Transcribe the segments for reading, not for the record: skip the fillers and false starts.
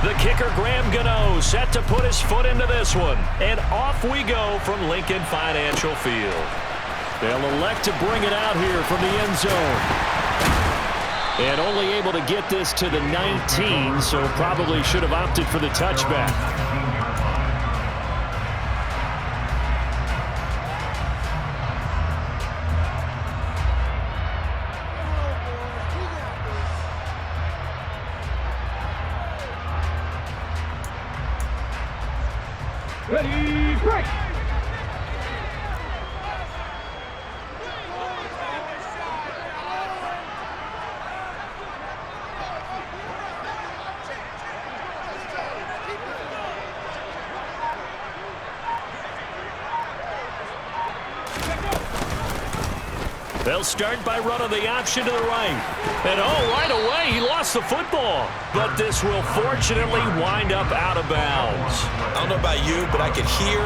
The kicker, Graham Gano, set to put his foot into this one. And off we go from Lincoln Financial Field. They'll elect to bring it out here from the end zone. And only able to get this to the 19, so probably should have opted for the touchback. Ready, break! They'll start by running the option to the right. And right away, he lost the football. But this will fortunately wind up out of bounds. I don't know about you, but I could hear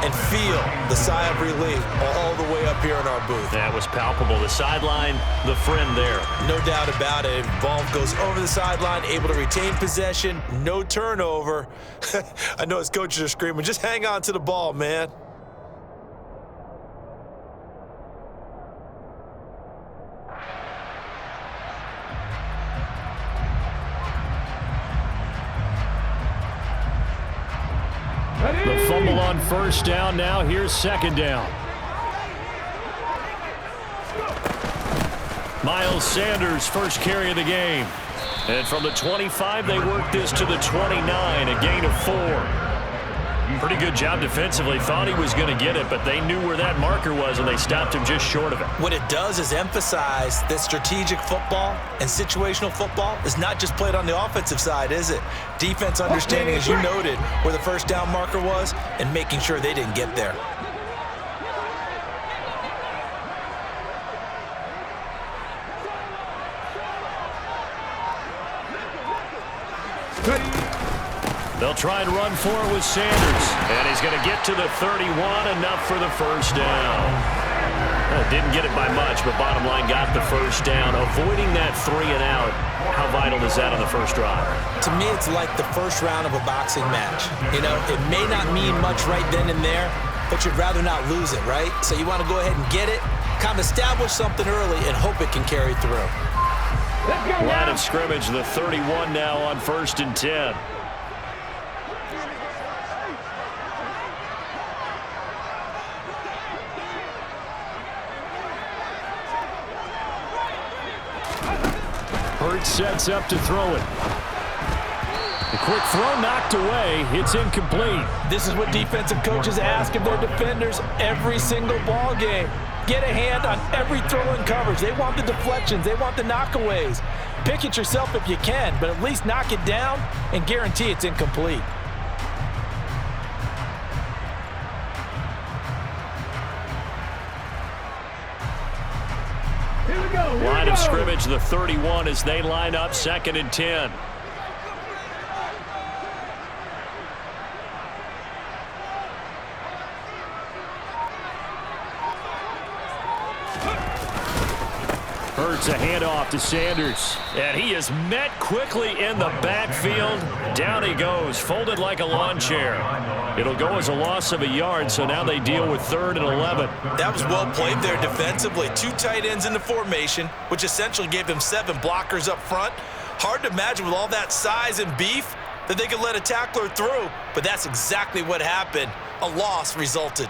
and feel the sigh of relief all the way up here in our booth. That was palpable. The sideline, the friend there. No doubt about it. Ball goes over the sideline, able to retain possession, no turnover. I know his coaches are screaming, just hang on to the ball, man. The fumble on first down. Now here's second down. Miles Sanders, first carry of the game. And from the 25, they work this to the 29, a gain of 4. Pretty good job defensively. Thought he was going to get it, but they knew where that marker was, and they stopped him just short of it. What it does is emphasize that strategic football and situational football is not just played on the offensive side, is it? Defense understanding, as you noted, where the first down marker was and making sure they didn't get there. They'll try and run for it with Sanders. And he's going to get to the 31, enough for the first down. Well, didn't get it by much, but bottom line got the first down. Avoiding that 3 and out, how vital is that on the first drive? To me, it's like the first round of a boxing match. You know, it may not mean much right then and there, but you'd rather not lose it, right? So you want to go ahead and get it, kind of establish something early, and hope it can carry through. Line of scrimmage, the 31 now on 1st and 10. Hurts sets up to throw it. The quick throw knocked away. It's incomplete. This is what defensive coaches ask of their defenders every single ball game. Get a hand on every throw in coverage. They want the deflections. They want the knockaways. Pick it yourself if you can, but at least knock it down and guarantee it's incomplete. Line of scrimmage, the 31, as they line up 2nd and 10. Hurts a handoff to Sanders. And he is met quickly in the backfield. Down he goes, folded like a lawn chair. It'll go as a loss of a yard, so now they deal with 3rd and 11. That was well played there defensively. 2 tight ends in the formation, which essentially gave them 7 blockers up front. Hard to imagine with all that size and beef that they could let a tackler through, but that's exactly what happened. A loss resulted.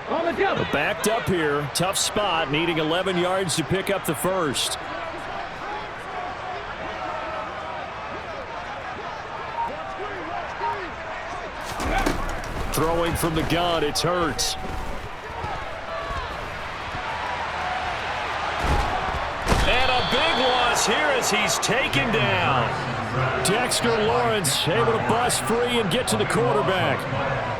Backed up here, tough spot, needing 11 yards to pick up the first. Throwing from the gun, it's Hurts. And a big loss here as he's taken down. Dexter Lawrence able to bust free and get to the quarterback.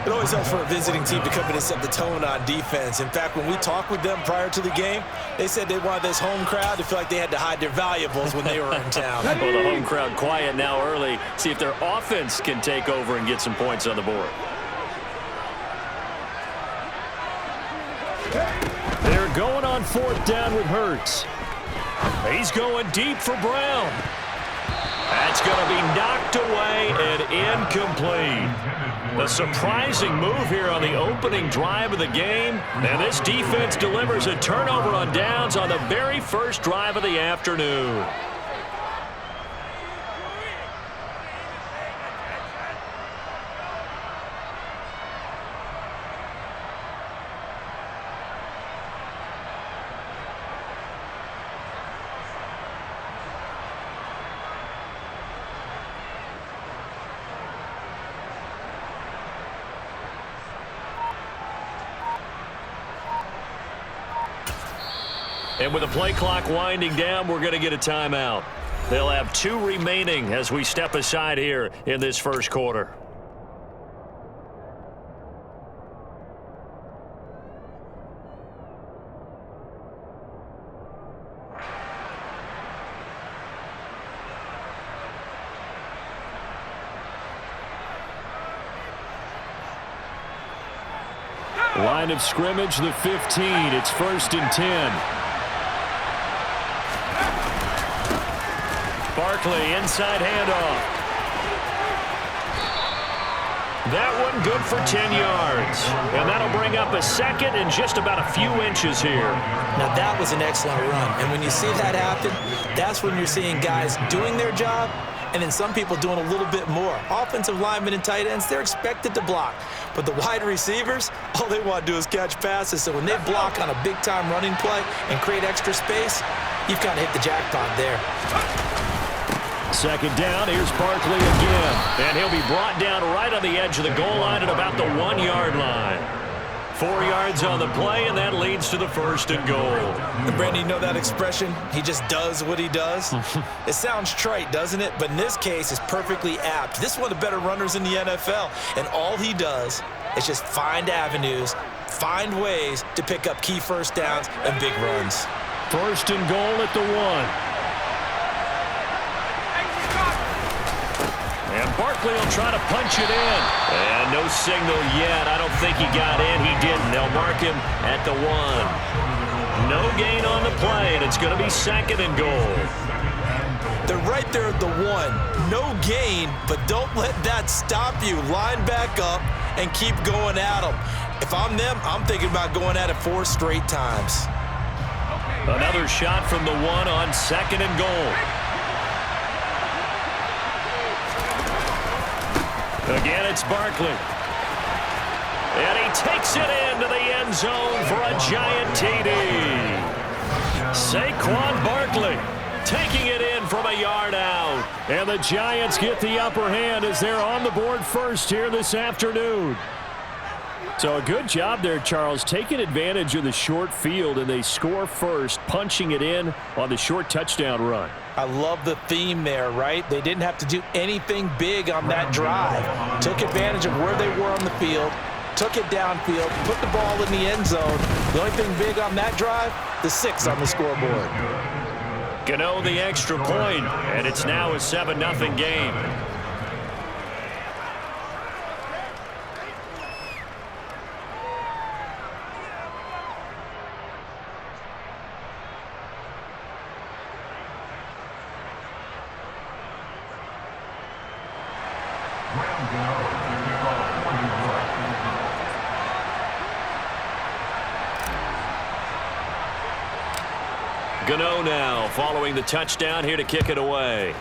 It always helps for a visiting team to come in and set the tone on defense. In fact, when we talked with them prior to the game, they said they wanted this home crowd to feel like they had to hide their valuables when they were in town. Well, the home crowd quiet now early. See if their offense can take over and get some points on the board. They're going on 4th down with Hurts. He's going deep for Brown. That's going to be knocked away and incomplete. A surprising move here on the opening drive of the game. And this defense delivers a turnover on downs on the very first drive of the afternoon. And with the play clock winding down, we're going to get a timeout. They'll have 2 remaining as we step aside here in this first quarter. Line of scrimmage, the 15. It's 1st and 10. Barkley, inside handoff. That one good for 10 yards. And that'll bring up a second and just about a few inches here. Now, that was an excellent run. And when you see that happen, that's when you're seeing guys doing their job and then some people doing a little bit more. Offensive linemen and tight ends, they're expected to block. But the wide receivers, all they want to do is catch passes. So when they block on a big-time running play and create extra space, you've kind of hit the jackpot there. Second down, here's Barkley again. And he'll be brought down right on the edge of the goal line at about the 1-yard line. 4 yards on the play, and that leads to the 1st and goal. And Brandon, you know that expression? He just does what he does? It sounds trite, doesn't it? But in this case, it's perfectly apt. This is one of the better runners in the NFL, and all he does is just find avenues, find ways to pick up key first downs and big runs. 1st and goal at the 1. And Barkley will try to punch it in. And no signal yet. I don't think he got in. He didn't. They'll mark him at the 1. No gain on the play, and it's going to be 2nd and goal. They're right there at the 1. No gain, but don't let that stop you. Line back up and keep going at them. If I'm them, I'm thinking about going at it 4 straight times. Another shot from the 1 on 2nd and goal. Again, it's Barkley. And he takes it into the end zone for a giant TD. Saquon Barkley taking it in from a yard out. And the Giants get the upper hand as they're on the board first here this afternoon. So a good job there, Charles, taking advantage of the short field, and they score first, punching it in on the short touchdown run. I love the theme there, right? They didn't have to do anything big on that drive. Took advantage of where they were on the field, took it downfield, put the ball in the end zone. The only thing big on that drive, the 6 on the scoreboard. Gano the extra point, and it's now a 7-0 game. Gano now following the touchdown here to kick it away.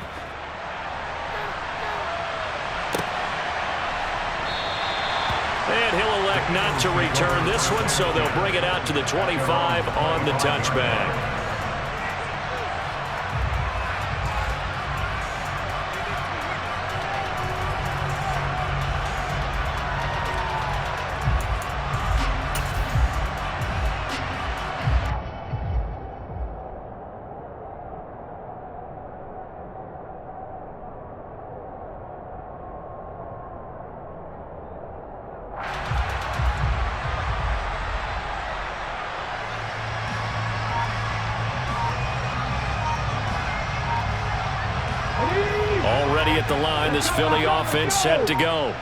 And he'll elect not to return this one, so they'll bring it out to the 25 on the touchback. Already at the line, this Philly offense set to go.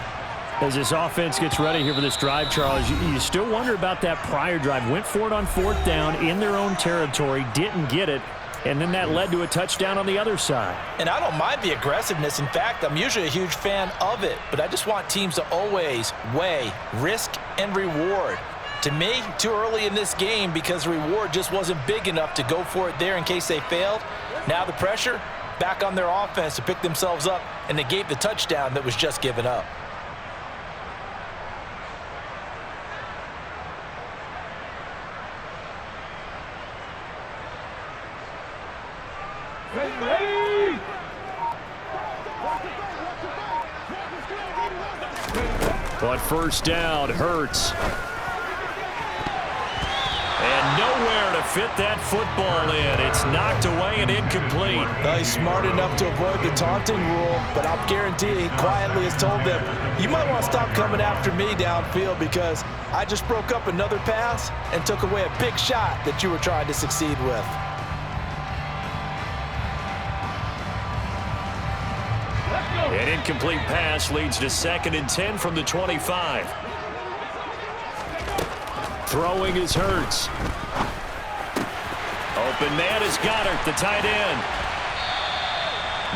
As this offense gets ready here for this drive, Charles, you still wonder about that prior drive. Went for it on 4th down in their own territory, didn't get it. and then that led to a touchdown on the other side. And I don't mind the aggressiveness. In fact, I'm usually a huge fan of it. But I just want teams to always weigh risk and reward. To me, too early in this game because the reward just wasn't big enough to go for it there in case they failed. Now the pressure back on their offense to pick themselves up and negate the touchdown that was just given up. Ready! But first down, Hurts. And nowhere to fit that football in. It's knocked away and incomplete. Well, he's smart enough to avoid the taunting rule, but I'll guarantee he quietly has told them, you might want to stop coming after me downfield because I just broke up another pass and took away a big shot that you were trying to succeed with. An incomplete pass leads to 2nd and 10 from the 25. Throwing is Hurts. Open man is Goddard, the tight end.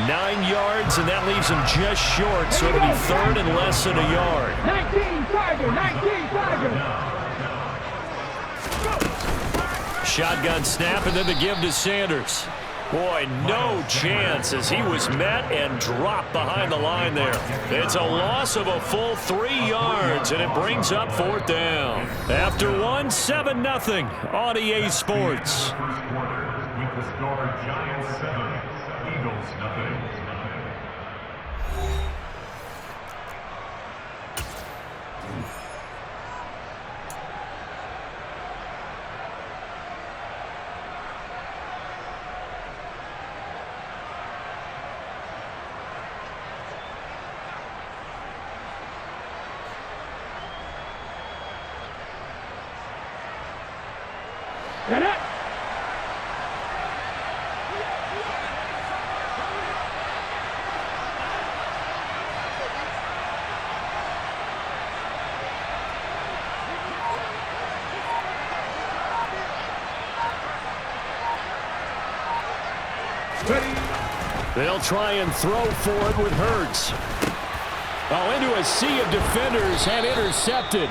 9 yards, and that leaves him just short, so it'll be 3rd and less than a yard. 19 Tiger, 19 Tiger. Shotgun snap, and then the give to Sanders. Boy, no chance as he was met and dropped behind the line there. It's a loss of a full 3 yards, and it brings up 4th down. After 1, 7-0 on EA Sports. Giants 7, Eagles nothing. Get it! They'll try and throw for it with Hurts. Oh, into a sea of defenders and intercepted.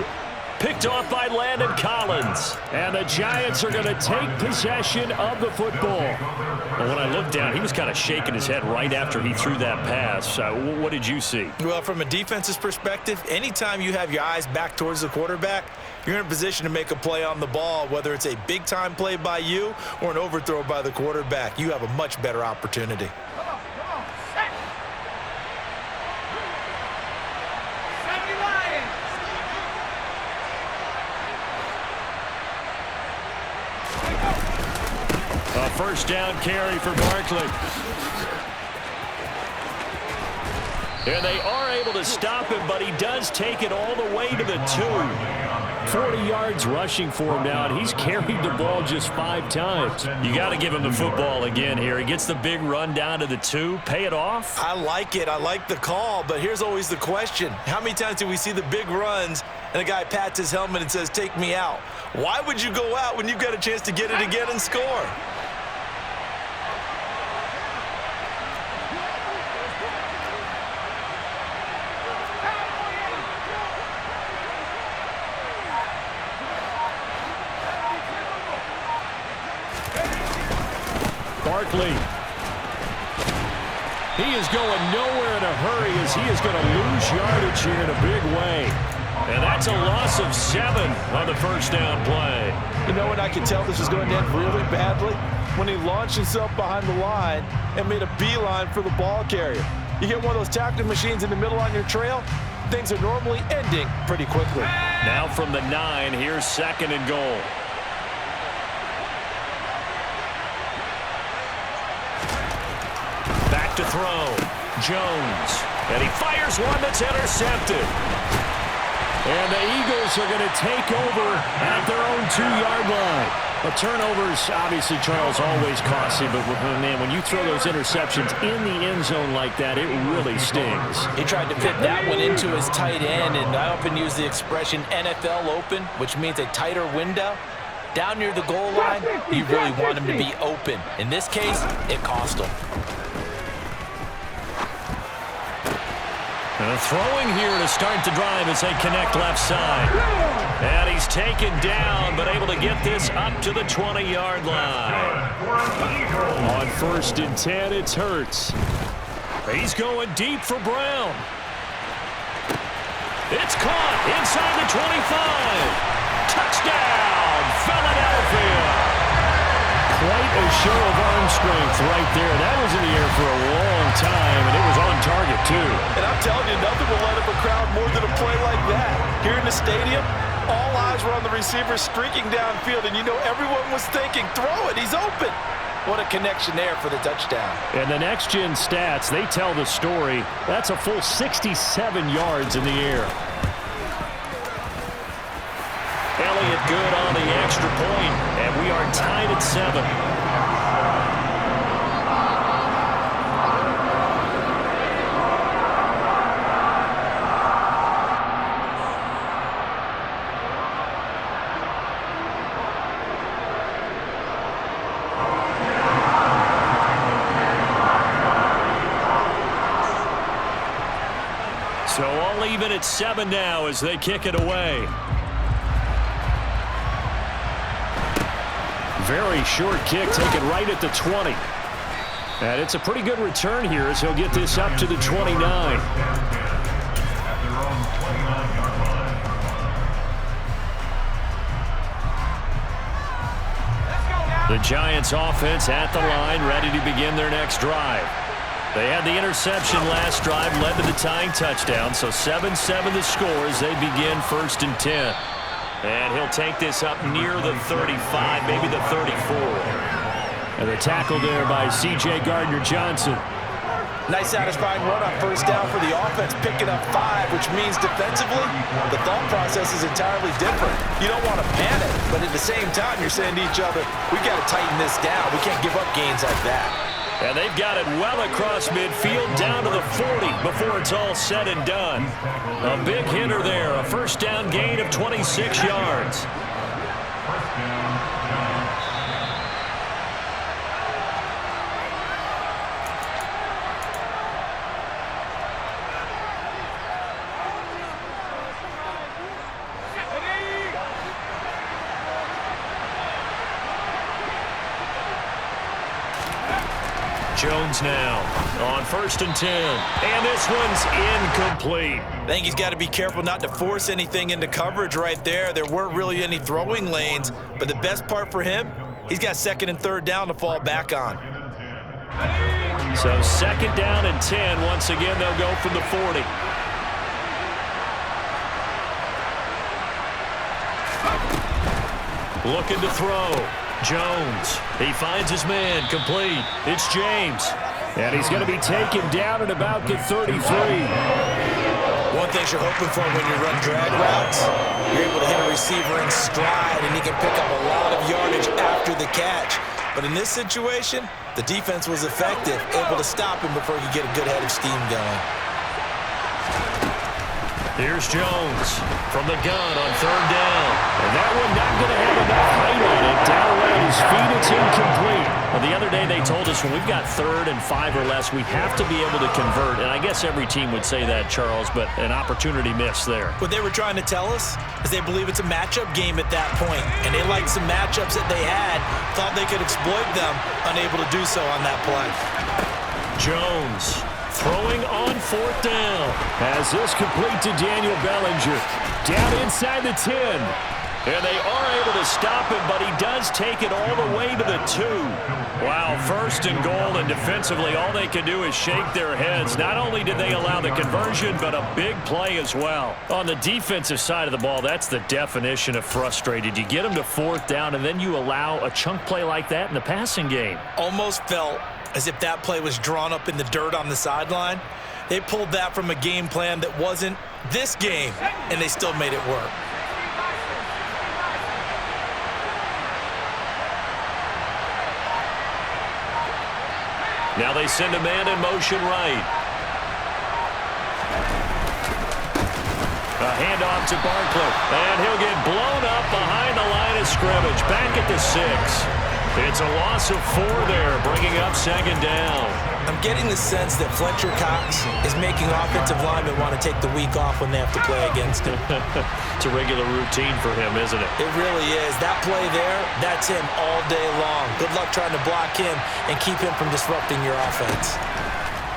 Picked off by Landon Collins. And the Giants are going to take possession of the football. And when I looked down, he was kind of shaking his head right after he threw that pass. What did you see? Well, from a defense's perspective, anytime you have your eyes back towards the quarterback, you're in a position to make a play on the ball, whether it's a big-time play by you or an overthrow by the quarterback. You have a much better opportunity. A first down carry for Barkley. And they are able to stop him, but he does take it all the way to the 2. 40 yards rushing for him now, and he's carried the ball just 5 times. You got to give him the football again here. He gets the big run down to the 2. Pay it off? I like it. I like the call, but here's always the question. How many times do we see the big runs and a guy pats his helmet and says, take me out? Why would you go out when you've got a chance to get it again and score? Barkley. He is going nowhere in a hurry as he is going to lose yardage here in a big way. And that's a loss of 7 on the first down play. You know when I could tell this was going to end really badly? When he launched himself behind the line and made a beeline for the ball carrier. You get one of those tackling machines in the middle on your trail, things are normally ending pretty quickly. Now from the 9, here's 2nd and goal. Back to throw. Jones. And he fires one that's intercepted. And the Eagles are going to take over at their own 2-yard line. The turnovers, obviously, Charles, always costly, but man, when you throw those interceptions in the end zone like that, it really stings. He tried to fit that one into his tight end, and I often use the expression NFL open, which means a tighter window. Down near the goal line, you really want him to be open. In this case, it cost him. Throwing here to start the drive as they connect left side. And he's taken down, but able to get this up to the 20-yard line. On 1st and 10, it's Hurts. He's going deep for Brown. It's caught inside the 25. Touchdown, Philadelphia. Quite a show of arm strength right there. That was in the air for a long time, and it was on target, too. And I'm telling you, nothing will light up a crowd more than a play like that. Here in the stadium, all eyes were on the receiver streaking downfield, and you know everyone was thinking, throw it, he's open. What a connection there for the touchdown. And the next-gen stats, they tell the story. That's a full 67 yards in the air. Elliott good on the extra point, and we are tied at 7. So all even at 7 now as they kick it away. Very short kick taken right at the 20. And it's a pretty good return here as he'll get this up to the 29. At their own 29-yard line. The Giants offense at the line, ready to begin their next drive. They had the interception last drive, led to the tying touchdown, so 7-7 the score as they begin 1st and 10. And he'll take this up near the 35, maybe the 34. And the tackle there by C.J. Gardner-Johnson. Nice satisfying run on 1st down for the offense, picking up 5, which means defensively, the thought process is entirely different. You don't want to panic, but at the same time, you're saying to each other, we've got to tighten this down. We can't give up gains like that. And they've got it well across midfield down to the 40 before it's all said and done. A big hitter there, a 1st down gain of 26 yards. Jones now on 1st and 10. And this one's incomplete. I think he's got to be careful not to force anything into coverage right there. There weren't really any throwing lanes, but the best part for him, he's got 2nd and 3rd down to fall back on. So 2nd down and 10. Once again, they'll go from the 40. Looking to throw. Jones. He finds his man. Complete. It's James. And he's going to be taken down at about the 33. One thing you're hoping for when you run drag routes, you're able to hit a receiver in stride, and he can pick up a lot of yardage after the catch. But in this situation, the defense was effective, able to stop him before he could get a good head of steam going. Here's Jones from the gun on 3rd down. And that one not going to have enough height on it. Down around his feet, it's incomplete. Well, the other day they told us when we've got 3rd and 5 or less, we have to be able to convert. And I guess every team would say that, Charles, but an opportunity missed there. What they were trying to tell us is they believe it's a matchup game at that point. And they liked some matchups that they had, thought they could exploit them, unable to do so on that play. Jones throwing on 4th down. As this complete to Daniel Bellinger. Down inside the 10. And they are able to stop him, but he does take it all the way to the 2. Wow, 1st and goal, and defensively all they can do is shake their heads. Not only did they allow the conversion, but a big play as well. On the defensive side of the ball, that's the definition of frustrated. You get them to 4th down, and then you allow a chunk play like that in the passing game. Almost felt as if that play was drawn up in the dirt on the sideline. They pulled that from a game plan that wasn't this game, and they still made it work. Now they send a man in motion right. A handoff to Barkley, and he'll get blown up behind the line of scrimmage, back at the 6. It's a loss of 4 there, bringing up second down. I'm getting the sense that Fletcher Cox is making offensive linemen want to take the week off when they have to play against him. It's a regular routine for him, isn't it? It really is. That play there, that's him all day long. Good luck trying to block him and keep him from disrupting your offense.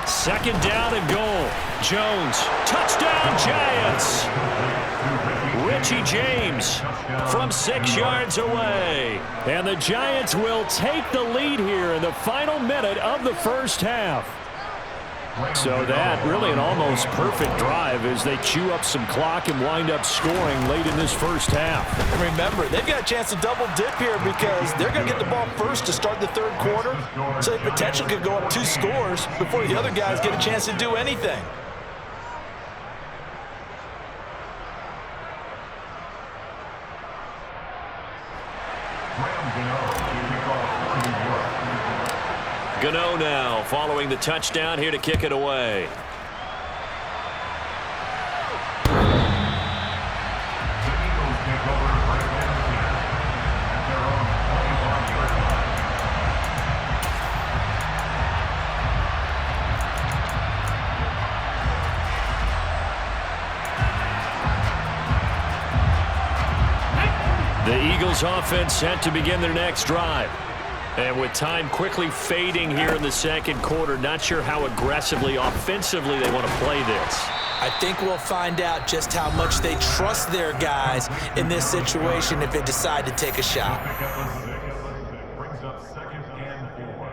Second down and goal. Jones, touchdown Giants. Richie James from 6 yards away. And the Giants will take the lead here in the final minute of the first half. So that really an almost perfect drive as they chew up some clock and wind up scoring late in this first half. And remember, they've got a chance to double dip here because they're going to get the ball first to start the third quarter. So they potentially could go up 2 scores before the other guys get a chance to do anything. Gano now following the touchdown here to kick it away. The Eagles offense set to begin their next drive. And with time quickly fading here in the second quarter, not sure how aggressively, offensively they want to play this. I think we'll find out just how much they trust their guys in this situation if they decide to take a shot. Brings up second and 4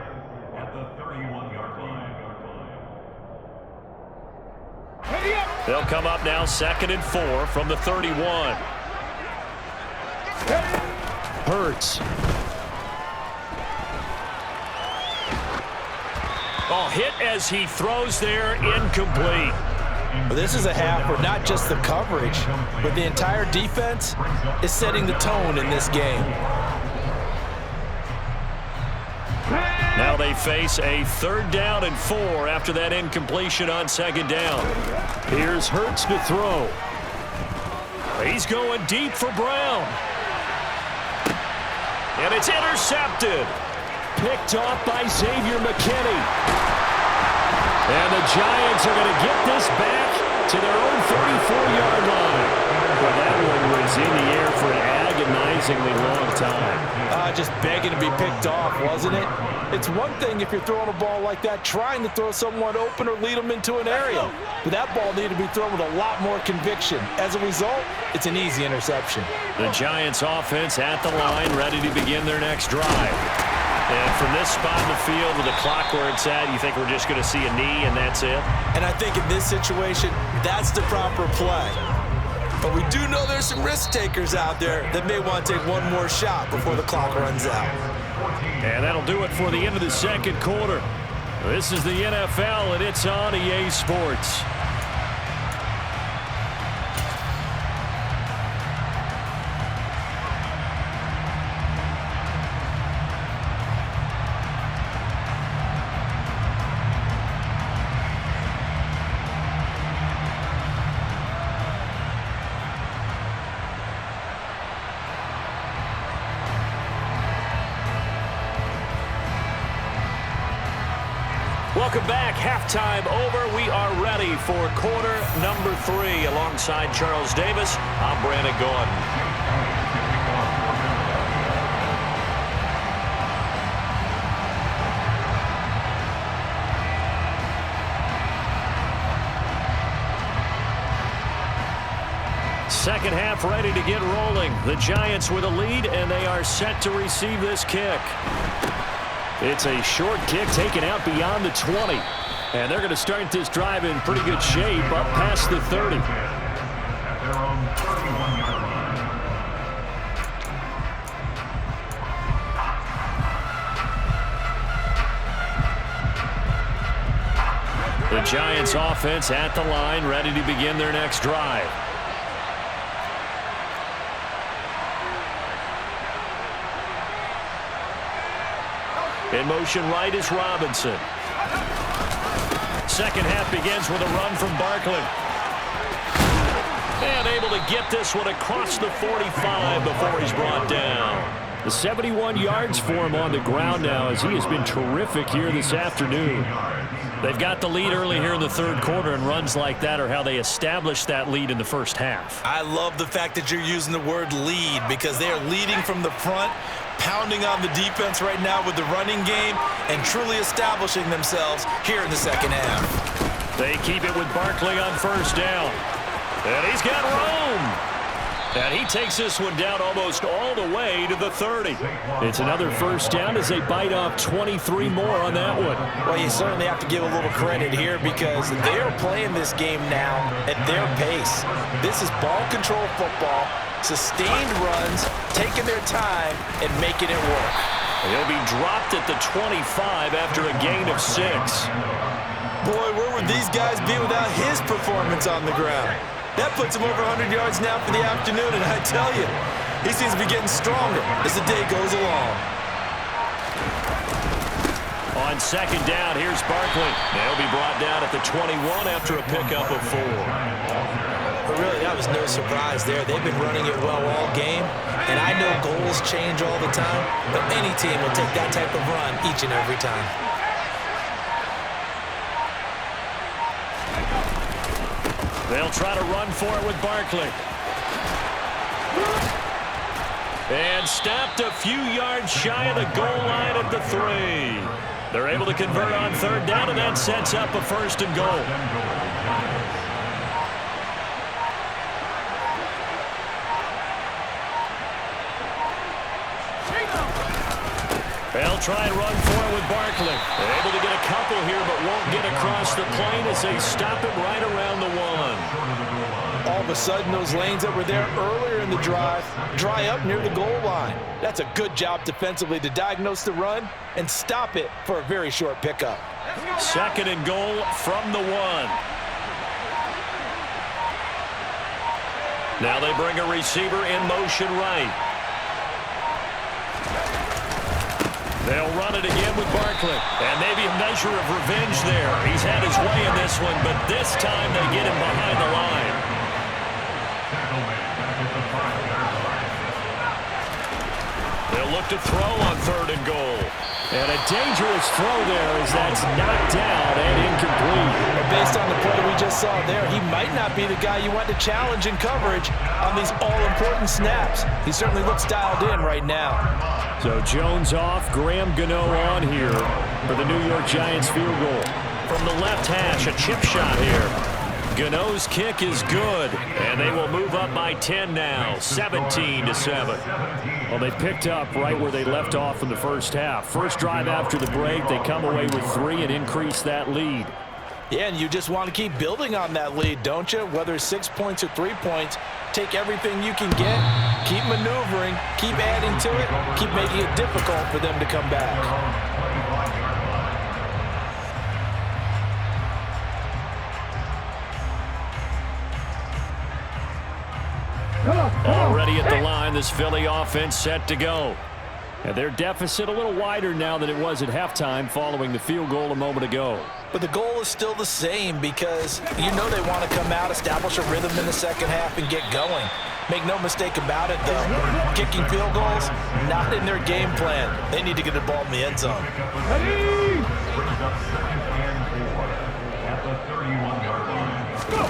at the 31-yard line. Ready up. They'll come up now second and 4 from the 31. Hurts. Oh, hit as he throws there, incomplete. Well, this is a half where not just the coverage, but the entire defense is setting the tone in this game. Now they face a 3rd down and 4 after that incompletion on second down. Here's Hurts to throw. He's going deep for Brown. And it's intercepted. Picked off by Xavier McKinney. And the Giants are going to get this back to their own 34-yard line. Well, that one was in the air for an agonizingly long time. Just begging to be picked off, wasn't it? It's one thing if you're throwing a ball like that, trying to throw someone open or lead them into an area. But that ball needed to be thrown with a lot more conviction. As a result, it's an easy interception. The Giants offense at the line, ready to begin their next drive. And from this spot in the field with the clock where it's at, you think we're just going to see a knee and that's it? And I think in this situation, that's the proper play. But we do know there's some risk takers out there that may want to take one more shot before the clock runs out. And that'll do it for the end of the second quarter. This is the NFL, and it's on EA Sports. Welcome back. Halftime over. We are ready for quarter number 3. Alongside Charles Davis, I'm Brandon Gordon. Second half ready to get rolling. The Giants with a lead, and they are set to receive this kick. It's a short kick taken out beyond the 20. And they're going to start this drive in pretty good shape up past the 30. At their own 31-yard line. The Giants offense at the line, ready to begin their next drive. In motion right is Robinson. Second half begins with a run from Barkley. And able to get this one across the 45 before he's brought down. The 71 yards for him on the ground now as he has been terrific here this afternoon. They've got the lead early here in the third quarter, and runs like that are how they establish that lead in the first half. I love the fact that you're using the word lead because they are leading from the front, pounding on the defense right now with the running game, and truly establishing themselves here in the second half. They keep it with Barkley on first down. And he's got room. And he takes this one down almost all the way to the 30. It's another first down as they bite off 23 more on that one. Well, you certainly have to give a little credit here because they're playing this game now at their pace. This is ball control football, sustained runs, taking their time, and making it work. He'll be dropped at the 25 after a gain of 6. Boy, where would these guys be without his performance on the ground? That puts him over 100 yards now for the afternoon, and I tell you, he seems to be getting stronger as the day goes along. On second down, here's Barkley. They'll be brought down at the 21 after a pickup of 4. But really, that was no surprise there. They've been running it well all game, and I know goals change all the time, but any team will take that type of run each and every time. They'll try to run for it with Barkley. And stopped a few yards shy of the goal line at the 3. They're able to convert on third down, and that sets up a first and goal. They'll try and run for it with Barkley. They're able to get a couple here, but won't get across the plane as they stop it right around the 1. All of a sudden, those lanes that were there earlier in the drive dry up near the goal line. That's a good job defensively to diagnose the run and stop it for a very short pickup. Second and goal from the 1. Now they bring a receiver in motion right. They'll run it again with Barkley. And maybe a measure of revenge there. He's had his way in this one, but this time they get him behind the line. They'll look to throw on third and goal. And a dangerous throw there as that's knocked down and incomplete. But based on the play we just saw there, he might not be the guy you want to challenge in coverage on these all-important snaps. He certainly looks dialed in right now. So Jones off, Graham Gano on here for the New York Giants field goal. From the left hash, a chip shot here. Gano's kick is good, and they will move up by 10 now, 17-7. Well, they picked up right where they left off in the first half. First drive after the break, they come away with 3 and increase that lead. Yeah, and you just want to keep building on that lead, don't you? Whether it's 6 points or 3 points, take everything you can get, keep maneuvering, keep adding to it, keep making it difficult for them to come back. Already at the line, this Philly offense set to go. And their deficit a little wider now than it was at halftime following the field goal a moment ago. But the goal is still the same because you know they want to come out, establish a rhythm in the second half, and get going. Make no mistake about it, though. Kicking field goals, not in their game plan. They need to get the ball in the end zone. Brings up second and 4 at the 31-yard line. Go!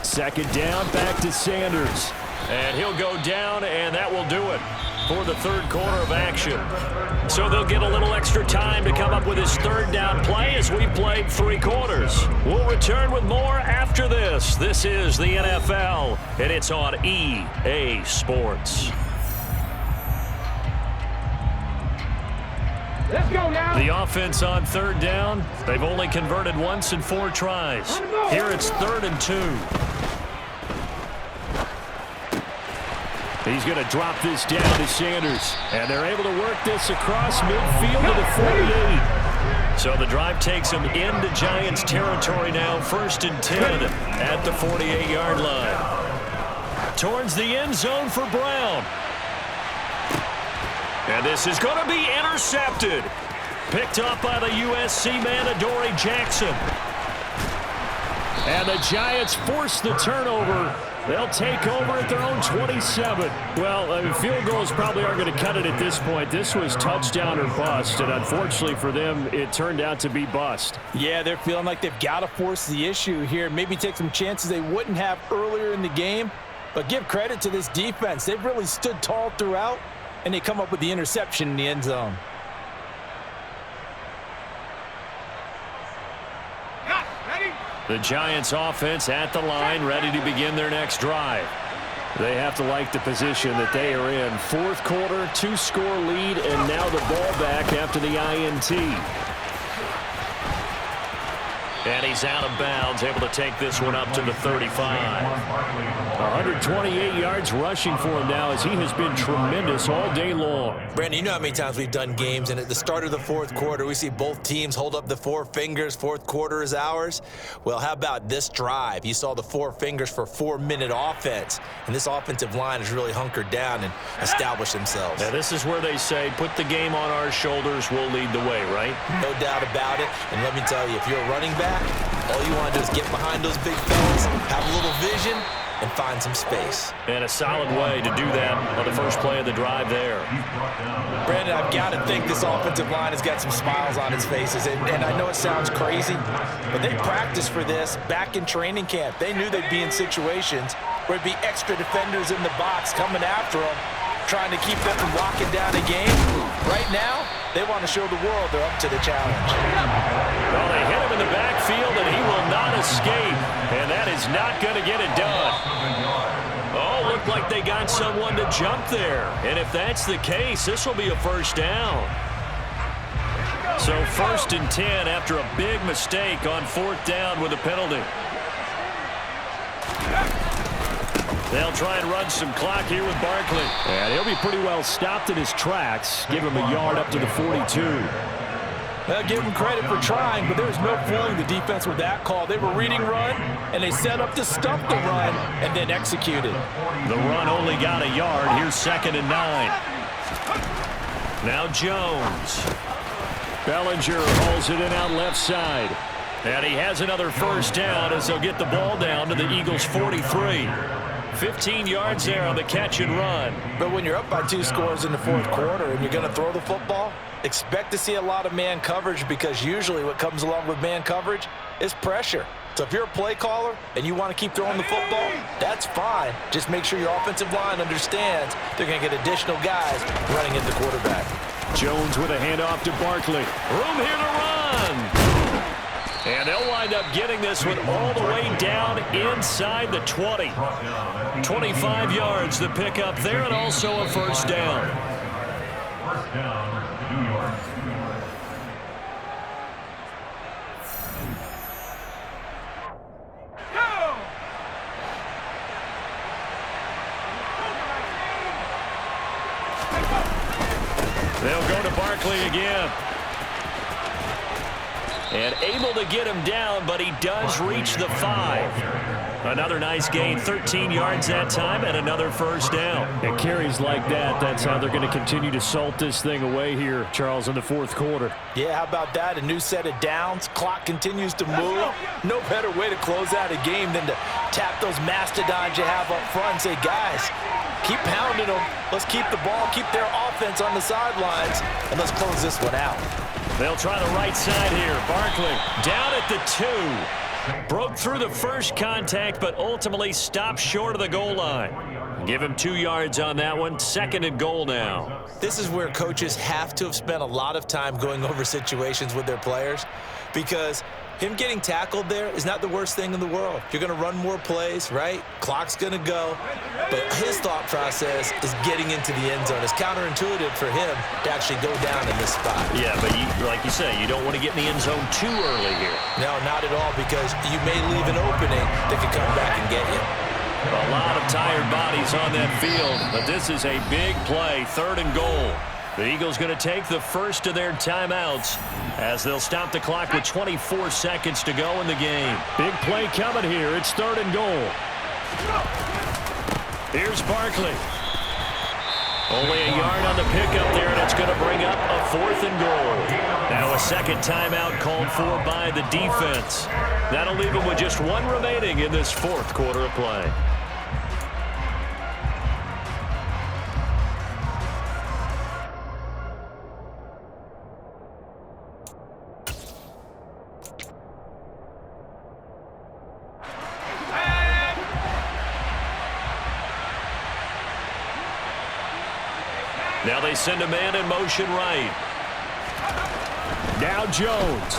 Second down, back to Sanders. And he'll go down, and that will do it for the third quarter of action. So they'll get a little extra time to come up with his third down play as we played 3 quarters. We'll return with more after this. This is the NFL, and it's on EA Sports. Let's go now. The offense on third down, they've only converted once in 4 tries. Here it's 3rd and 2. He's going to drop this down to Sanders. And they're able to work this across midfield to the 48. So the drive takes them into Giants territory now. 1st and 10 at the 48-yard line. Towards the end zone for Brown. And this is going to be intercepted. Picked up by the USC man, Adoree Jackson. And the Giants force the turnover. They'll take over at their own 27. Well, field goals probably aren't going to cut it at this point. This was touchdown or bust, and unfortunately for them, it turned out to be bust. Yeah, they're feeling like they've got to force the issue here. Maybe take some chances they wouldn't have earlier in the game. But give credit to this defense. They've really stood tall throughout, and they come up with the interception in the end zone. The Giants offense at the line, ready to begin their next drive. They have to like the position that they are in. Fourth quarter, 2-score lead, and now the ball back after the INT. And he's out of bounds, able to take this one up to the 35. 128 yards rushing for him now as he has been tremendous all day long. Brandon, you know how many times we've done games, and at the start of the fourth quarter, we see both teams hold up the four fingers, fourth quarter is ours. Well, how about this drive? You saw the four fingers for 4-minute offense, and this offensive line has really hunkered down and established themselves. Now, this is where they say, put the game on our shoulders, we'll lead the way, right? No doubt about it, and let me tell you, if you're a running back, all you want to do is get behind those big fellas, have a little vision, and find some space. And a solid way to do that on the first play of the drive there. Brandon, I've got to think this offensive line has got some smiles on its faces. And I know it sounds crazy, but they practiced for this back in training camp. They knew they'd be in situations where it'd be extra defenders in the box coming after them, trying to keep them from locking down a game. Right now, they want to show the world they're up to the challenge. Well, they hit him in the backfield, and he will not escape. And that is not going to get it done. Oh, looked like they got someone to jump there. And if that's the case, this will be a first down. So 1st and 10 after a big mistake on 4th down with a penalty. They'll try and run some clock here with Barkley. And he'll be pretty well stopped in his tracks. Give him a yard up to the 42. They'll give him credit for trying, but there's no fooling the defense with that call. They were reading run, and they set up to stump the run and then executed. The run only got a yard. Here's 2nd and 9. Now Jones. Bellinger hauls it in out left side. And he has another first down as they'll get the ball down to the Eagles' 43. 15 yards there on the catch and run. But when you're up by 2 scores in the fourth quarter and you're going to throw the football, expect to see a lot of man coverage, because usually what comes along with man coverage is pressure. So if you're a play caller and you want to keep throwing the football, that's fine. Just make sure your offensive line understands they're going to get additional guys running at the quarterback. Jones with a handoff to Barkley. Room here to run. And they'll wind up getting this one all the way down inside the 20. 25 yards the pickup there, and also a first down. First down, New York. They'll go to Barkley again. And able to get him down, but he does reach the 5. Another nice gain, 13 yards that time, and another first down. And carries like that, that's how they're going to continue to salt this thing away here, Charles, in the fourth quarter. Yeah, how about that? A new set of downs. Clock continues to move. No better way to close out a game than to tap those mastodons you have up front and say, guys, keep pounding them. Let's keep the ball, keep their offense on the sidelines, and let's close this one out. They'll try the right side here. Barkley down at the 2. Broke through the first contact, but ultimately stopped short of the goal line. Give him 2 yards on that one. 2nd and goal now. This is where coaches have to have spent a lot of time going over situations with their players, because him getting tackled there is not the worst thing in the world. You're going to run more plays, right? Clock's going to go. But his thought process is getting into the end zone. It's counterintuitive for him to actually go down in this spot. Yeah, but like you say, you don't want to get in the end zone too early here. No, not at all, because you may leave an opening that could come back and get you. A lot of tired bodies on that field, but this is a big play, 3rd and goal. The Eagles going to take the first of their timeouts as they'll stop the clock with 24 seconds to go in the game. Big play coming here. It's 3rd and goal. Here's Barkley. Only a yard on the pickup there, and it's going to bring up a 4th and goal. Now a second timeout called for by the defense. That'll leave them with just 1 remaining in this 4th quarter of play. Now they send a man in motion right. Now Jones.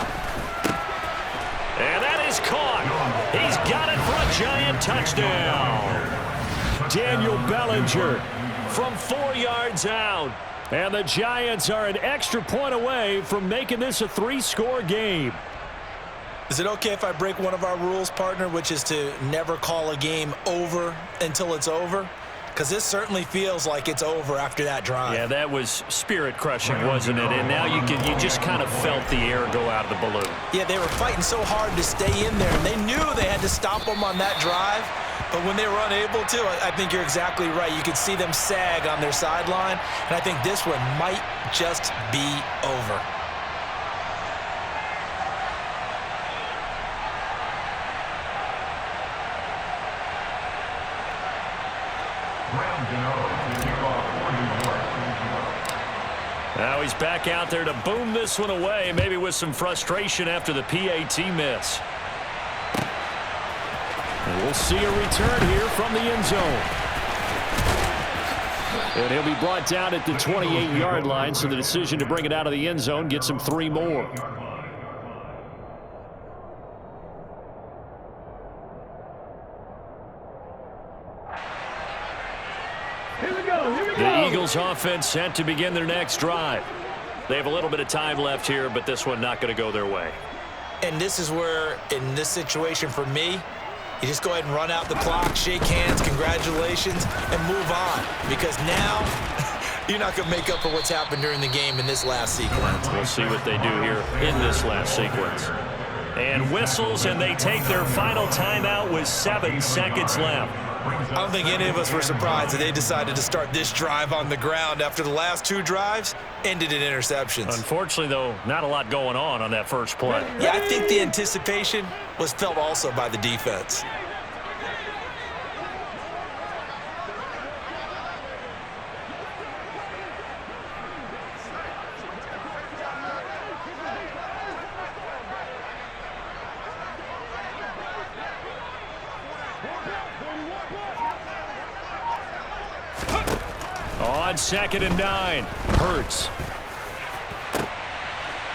And that is caught. He's got it for a Giant touchdown. Daniel Bellinger from 4 yards out. And the Giants are an extra point away from making this a 3-score game. Is it okay if I break one of our rules, partner, which is to never call a game over until it's over? Because this certainly feels like it's over after that drive. Yeah, that was spirit-crushing, wasn't it? And now you just kind of felt the air go out of the balloon. Yeah, they were fighting so hard to stay in there, and they knew they had to stop them on that drive. But when they were unable to, I think you're exactly right. You could see them sag on their sideline, and I think this one might just be over. Now he's back out there to boom this one away, maybe with some frustration after the PAT miss. And we'll see a return here from the end zone. And he'll be brought down at the 28-yard line, so the decision to bring it out of the end zone gets him 3 more. The Eagles offense set to begin their next drive. They have a little bit of time left here, but this one not going to go their way. And this is where, in this situation for me, you just go ahead and run out the clock, shake hands, congratulations, and move on. Because now you're not going to make up for what's happened during the game in this last sequence. We'll see what they do here in this last sequence. And whistles, and they take their final timeout with 7 seconds left. I don't think any of us were surprised that they decided to start this drive on the ground after the last 2 drives ended in interceptions. Unfortunately, though, not a lot going on that first play. Yeah, I think the anticipation was felt also by the defense. On 2nd and 9, Hurts.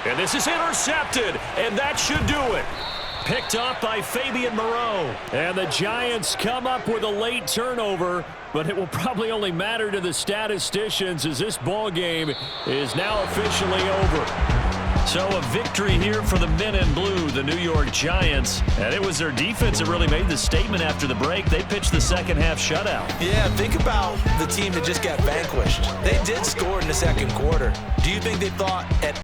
And this is intercepted, and that should do it. Picked off by Fabian Moreau. And the Giants come up with a late turnover, but it will probably only matter to the statisticians as this ball game is now officially over. So a victory here for the men in blue, the New York Giants. And it was their defense that really made the statement after the break. They pitched the second half shutout. Yeah, think about the team that just got vanquished. They did score in the second quarter. Do you think they thought at